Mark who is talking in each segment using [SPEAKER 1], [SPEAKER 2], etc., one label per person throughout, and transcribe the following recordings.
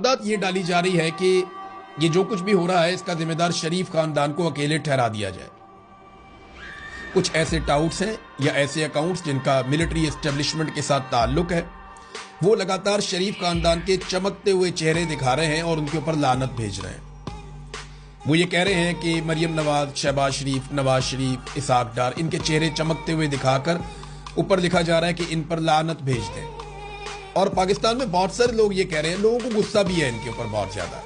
[SPEAKER 1] بات یہ ڈالی جا رہی ہے کہ یہ جو کچھ بھی ہو رہا ہے اس کا ذمہ دار شریف خاندان کو اکیلے ٹھہرا دیا جائے۔ کچھ ایسے ٹاؤٹس ہیں یا ایسے اکاؤنٹس جن کا ملٹری اسٹیبلشمنٹ کے ساتھ تعلق ہے، وہ لگاتار شریف خاندان کے چمکتے ہوئے چہرے دکھا رہے ہیں اور ان کے اوپر لعنت بھیج رہے ہیں۔ وہ یہ کہہ رہے ہیں کہ مریم نواز، شہباز شریف، نواز شریف، اسحاق ڈار، ان کے چہرے چمکتے ہوئے دکھا کر اوپر لکھا جا رہا ہے کہ ان پر لعنت بھیج دیں۔ اور پاکستان میں بہت سارے لوگ یہ کہہ رہے ہیں، لوگوں کو غصہ بھی ہے ان کے اوپر بہت زیادہ،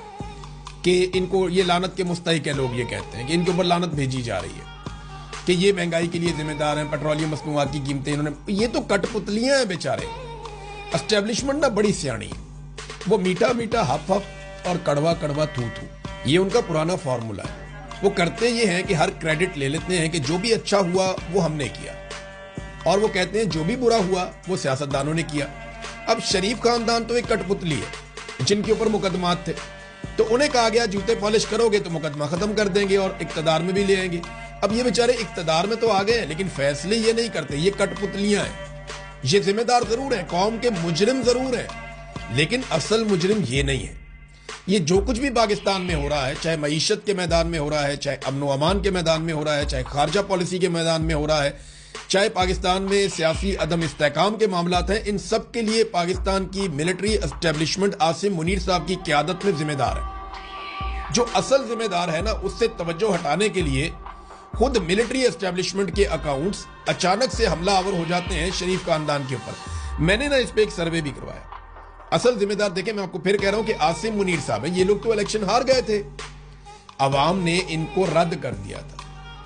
[SPEAKER 1] کہ ان کو یہ لعنت کے مستحق ہیں۔ لوگ یہ کہتے ہیں کہ ان کے اوپر لعنت بھیجی جا رہی ہے کہ یہ مہنگائی کے لیے ذمہ دار ہیں، پیٹرولیم مصنوعات کی قیمتیں انہوں نے، یہ تو کٹ پتلیاں ہیں بیچارے۔ اسٹیبلشمنٹ نہ بڑی سیاਣੀ ہے، وہ میٹھا میٹھا ہف ہف اور کڑوا کڑوا تھو تھو، یہ ان کا پرانا فارمولا ہے۔ وہ کرتے یہ ہیں کہ ہر کریڈٹ لے لیتے ہیں کہ جو بھی اچھا ہوا وہ ہم نے کیا، اور وہ کہتے ہیں جو بھی برا ہوا وہ سیاستدانوں نے کیا۔ اب شریف خاندان تو ایک کٹ پتلی ہے جن کے اوپر مقدمات تھے، تو انہیں کہا گیا جوتے پالش کرو گے تو مقدمہ ختم کر دیں گے اور اقتدار میں بھی لے آئیں گے۔ اب یہ بیچارے اقتدار میں تو آ گئے ہیں لیکن فیصلے یہ نہیں کرتے، یہ کٹ پتلیاں ہیں۔ یہ ذمہ دار ضرور ہیں، قوم کے مجرم ضرور ہیں، لیکن اصل مجرم یہ نہیں ہے۔ یہ جو کچھ بھی پاکستان میں ہو رہا ہے، چاہے معیشت کے میدان میں ہو رہا ہے، چاہے امن و امان کے میدان میں ہو رہا ہے، چاہے خارجہ پالیسی کے میدان میں ہو رہا ہے، چاہے پاکستان میں سیاسی عدم استحکام کے معاملات ہیں، ان سب کے لیے پاکستان کی ملٹری اسٹیبلشمنٹ عاصم منیر صاحب کی قیادت میں ذمہ دار ہے۔ جو اصل ذمہ دار ہے نا، اس سے توجہ ہٹانے کے لیے خود ملٹری اسٹیبلشمنٹ کے اکاؤنٹس اچانک سے حملہ آور ہو جاتے ہیں شریف خاندان کے اوپر۔ میں نے نا اس پہ ایک سروے بھی کروایا۔ اصل ذمہ دار دیکھیں، میں آپ کو پھر کہہ رہا ہوں کہ عاصم منیر صاحب ہیں۔ یہ لوگ تو الیکشن ہار گئے تھے، عوام نے ان کو رد کر دیا تھا،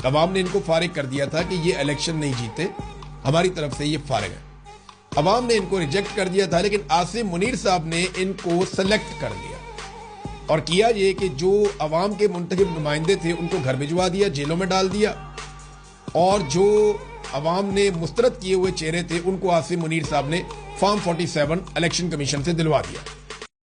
[SPEAKER 1] عوام نے ان کو فارغ کر دیا تھا کہ یہ الیکشن نہیں جیتے، ہماری طرف سے یہ فارغ ہے۔ عوام نے ان کو ریجیکٹ کر دیا تھا، لیکن عاصم منیر صاحب نے ان کو سلیکٹ کر لیا اور کیا یہ کہ جو عوام کے منتخب نمائندے تھے ان کو گھر بھجوا دیا، جیلوں میں ڈال دیا، اور جو عوام نے مسترد کیے ہوئے چہرے تھے ان کو عاصم منیر صاحب نے فارم 47 الیکشن کمیشن سے دلوا دیا۔